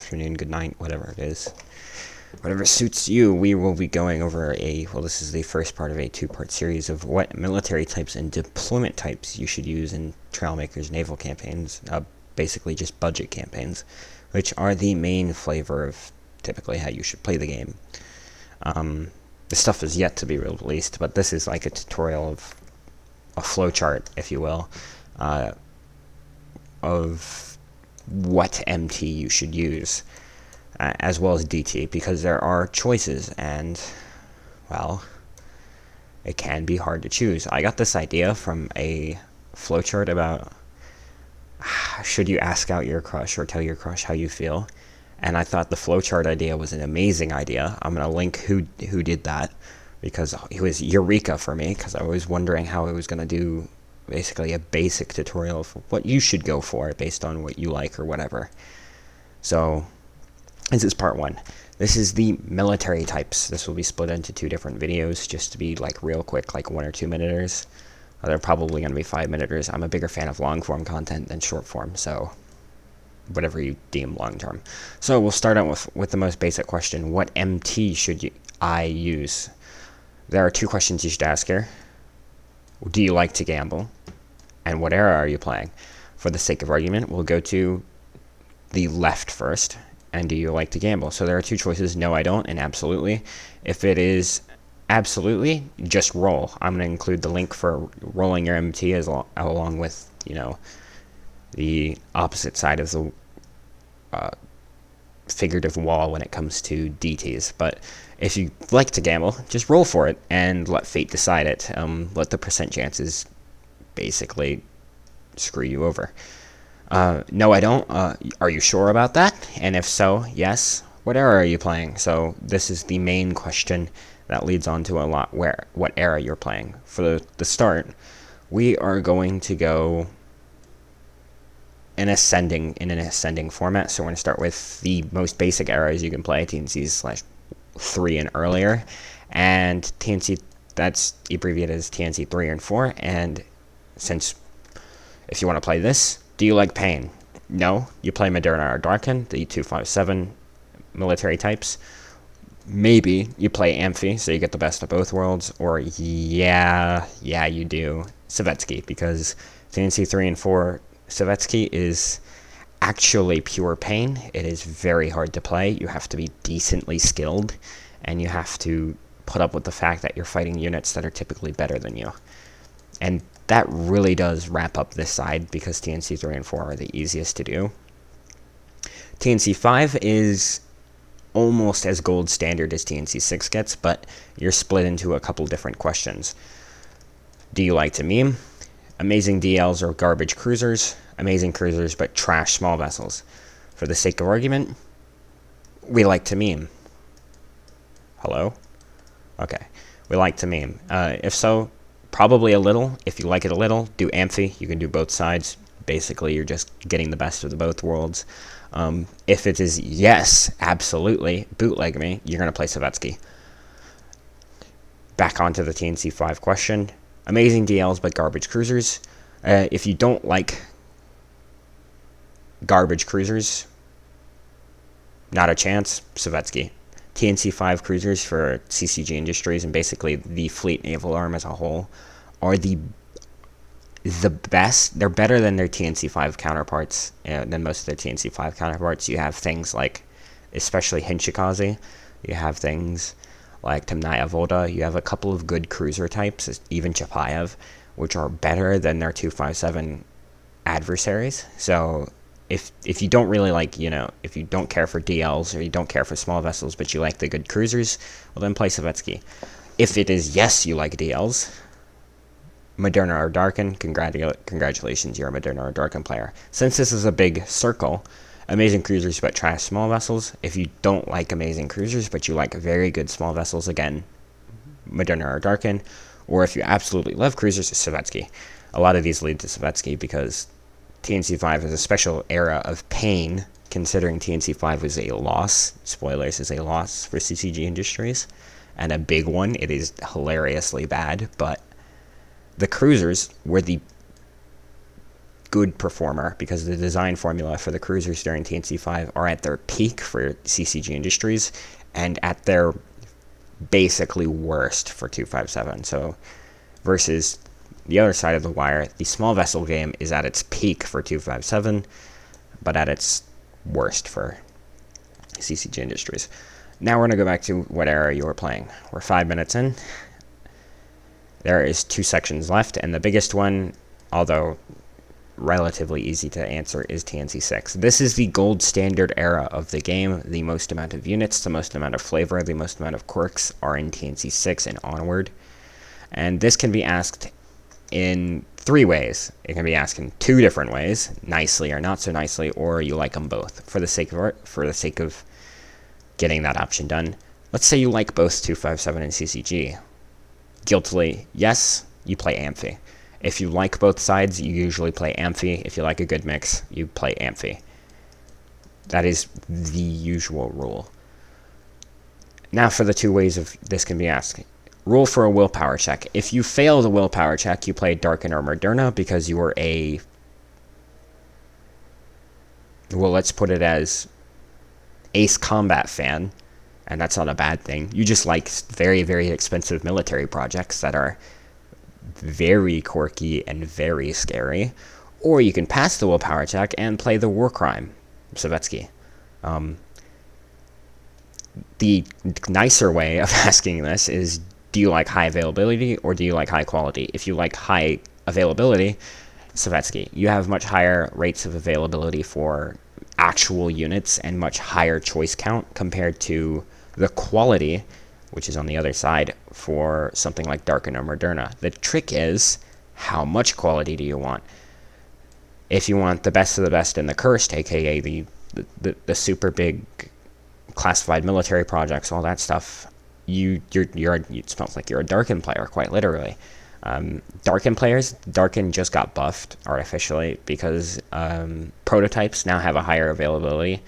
afternoon, good night, whatever it is. Whatever suits you, we will be going over this is the first part of a two-part series of what military types and deployment types you should use in Trailmaker's naval campaigns, basically just budget campaigns, which are the main flavor of typically how you should play the game. The stuff is yet to be released, but this is like a tutorial of a flowchart, if you will, of what MT you should use, as well as DT, because there are choices, and, well, it can be hard to choose. I got this idea from a flowchart about should you ask out your crush or tell your crush how you feel, and I thought the flowchart idea was an amazing idea. I'm going to link who did that, because it was eureka for me, because I was wondering how I was going to do basically a basic tutorial of what you should go for based on what you like or whatever. So this is part one. This is the military types. This will be split into two different videos, just to be like real quick, like 1 or 2 minuters. They're probably going to be 5 minuters. I'm a bigger fan of long form content than short form, so whatever you deem long term. So we'll start out with the most basic question: what MT should I use? There are two questions you should ask here. Do you like to gamble? And what era are you playing? For the sake of argument, we'll go to the left first. And do you like to gamble? So there are two choices: no, I don't, and absolutely. If it is absolutely, just roll. I'm going to include the link for rolling your MT along with, the opposite side of the figurative wall when it comes to DTs. But if you like to gamble, just roll for it and let fate decide it. Let the percent chances basically screw you over. No, I don't. Are you sure about that? And if so, yes. What era are you playing? So this is the main question that leads on to what era you're playing. For the start, we are going to go in an ascending format. So we're going to start with the most basic eras you can play, TNCs/3 and earlier, and TNC, that's abbreviated as TNC 3 and 4. And if you want to play this, do you like pain? No, you play Moderna or Darkin, the 257 military types. Maybe you play Amphi, so you get the best of both worlds, or yeah, you do Savetsky, because TNC 3 and 4 Savetsky is actually pure pain. It is very hard to play. You have to be decently skilled, and you have to put up with the fact that you're fighting units that are typically better than you. And that really does wrap up this side, because TNC 3 and 4 are the easiest to do. TNC 5 is almost as gold standard as TNC 6 gets, but you're split into a couple different questions. Do you like to meme? Amazing DLs or garbage cruisers? Amazing cruisers but trash small vessels. For the sake of argument, we like to meme. Hello? Okay. We like to meme. If so, probably a little. If you like it a little, do Amphi. You can do both sides. Basically, you're just getting the best of both worlds. If it is yes, absolutely, bootleg me, you're going to play Savetsky. Back onto the TNC 5 question. Amazing DLs but garbage cruisers. If you don't like garbage cruisers, not a chance, Savetsky. TNC 5 cruisers for CCG Industries and basically the fleet naval arm as a whole are the best. They're better than their TNC 5 counterparts, than most of their TNC 5 counterparts. You have things like, especially Hinchikaze, you have things like Temnaya Volta, you have a couple of good cruiser types, even Chapayev, which are better than their 257 adversaries. So if you don't really like, if you don't care for DLs or you don't care for small vessels, but you like the good cruisers, well then play Savetsky. If it is yes, you like DLs, Moderna or Darkin, congratulations, you're a Moderna or Darkin player. Since this is a big circle, amazing cruisers but trash small vessels. If you don't like amazing cruisers but you like very good small vessels, again, Moderna or Darkin. Or if you absolutely love cruisers, Savetsky. A lot of these lead to Savetsky because TNC 5 is a special era of pain, considering TNC 5 was a loss. Spoilers, is a loss for CCG Industries. And a big one. It is hilariously bad, but the cruisers were the good performer because the design formula for the cruisers during TNC5 are at their peak for CCG Industries and at their basically worst for 257. So versus the other side of the wire, the small vessel game is at its peak for 257, but at its worst for CCG Industries. Now we're going to go back to what era you were playing. We're 5 minutes in. There is 2 sections left, and the biggest one, although relatively easy to answer, is TNC6. This is the gold standard era of the game. The most amount of units, the most amount of flavor, the most amount of quirks are in TNC6 and onward. And this can be asked in 3 ways. It can be asked in 2 different ways, nicely or not so nicely, or you like them both. For the sake of getting that option done, let's say you like both 257 and CCG. Guiltily, yes, you play Amphi. If you like both sides, you usually play Amphi. If you like a good mix, you play Amphi. That is the usual rule. Now for the 2 ways of this can be asked. Rule for a willpower check. If you fail the willpower check, you play Darken or Moderna because you are a... well, let's put it as Ace Combat fan. And that's not a bad thing. You just like very, very expensive military projects that are very quirky and very scary. Or you can pass the willpower check and play the War Crime, Savetsky. The nicer way of asking this is, do you like high availability or do you like high quality? If you like high availability, Savetsky, you have much higher rates of availability for actual units and much higher choice count compared to the quality, which is on the other side, for something like Darken or Moderna. The trick is, how much quality do you want? If you want the best of the best in the Cursed, aka the super big classified military projects, all that stuff, it smells like you're a Darken player, quite literally. Darken players, Darken just got buffed artificially because prototypes now have a higher availability.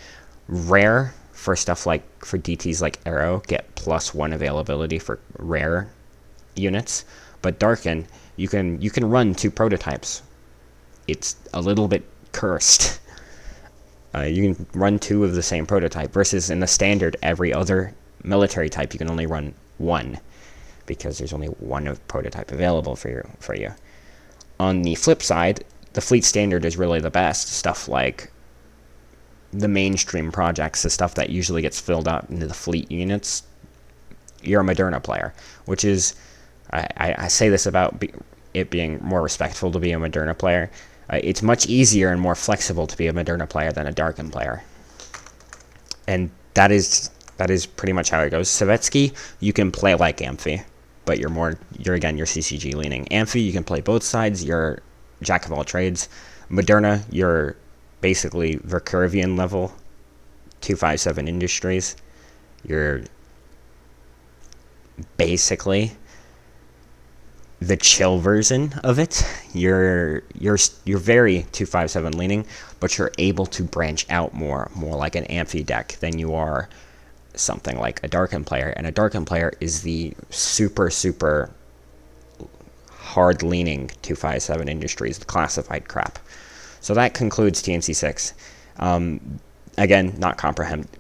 Rare for stuff like, for DTs like Arrow, get +1 availability for rare units, but Darken, you can run 2 prototypes. It's a little bit cursed. You can run 2 of the same prototype, versus in the standard, every other military type you can only run 1, because there's only 1 prototype available for you. On the flip side, the fleet standard is really the best. Stuff like the mainstream projects, the stuff that usually gets filled out into the fleet units, you're a Moderna player, which is, I say this about it being more respectful to be a Moderna player. It's much easier and more flexible to be a Moderna player than a Darken player. And that is pretty much how it goes. Savetsky, you can play like Amphi, but you're CCG leaning. Amphi, you can play both sides, you're jack of all trades. Moderna, you're basically Vercurvian level, 257 Industries. You're basically the chill version of it. You're very 257 leaning, but you're able to branch out more like an Amphi deck than you are something like a Darken player. And a Darken player is the super hard leaning 257 Industries, the classified crap. So that concludes TNC6. Again, not comprehensive.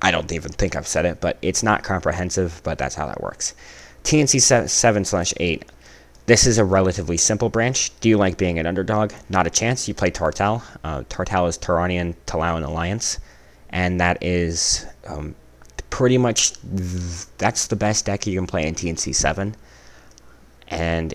I don't even think I've said it, but it's not comprehensive, but that's how that works. TNC 7/8. This is a relatively simple branch. Do you like being an underdog? Not a chance. You play Tartal. Tartal is Turanian Talawan Alliance, and that is pretty much, that's the best deck you can play in TNC 7. And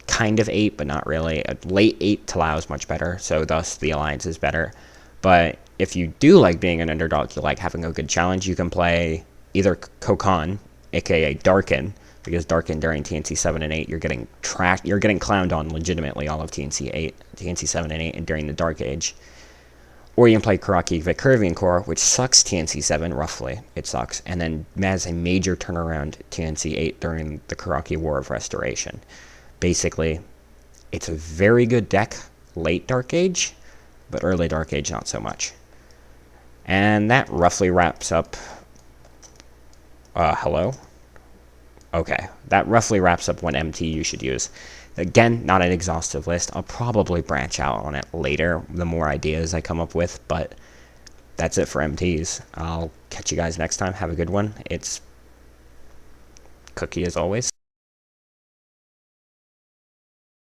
kind of 8, but not really. A late 8 Talau is much better, so thus the Alliance is better. But if you do like being an underdog, you like having a good challenge, you can play either Kokon, aka Darken, because Darken during TNC 7 and 8, you're getting clowned on legitimately all of TNC 7 and 8, and during the Dark Age. Or you can play Karaki Vicurvian Core, which sucks TNC 7, roughly. It sucks. And then has a major turnaround TNC 8 during the Karaki War of Restoration. Basically, it's a very good deck late Dark Age, but early Dark Age not so much. And that roughly wraps up... hello? Okay, that roughly wraps up what MT you should use. Again, not an exhaustive list. I'll probably branch out on it later, the more ideas I come up with, but that's it for MTs. I'll catch you guys next time. Have a good one. It's Cookie as always.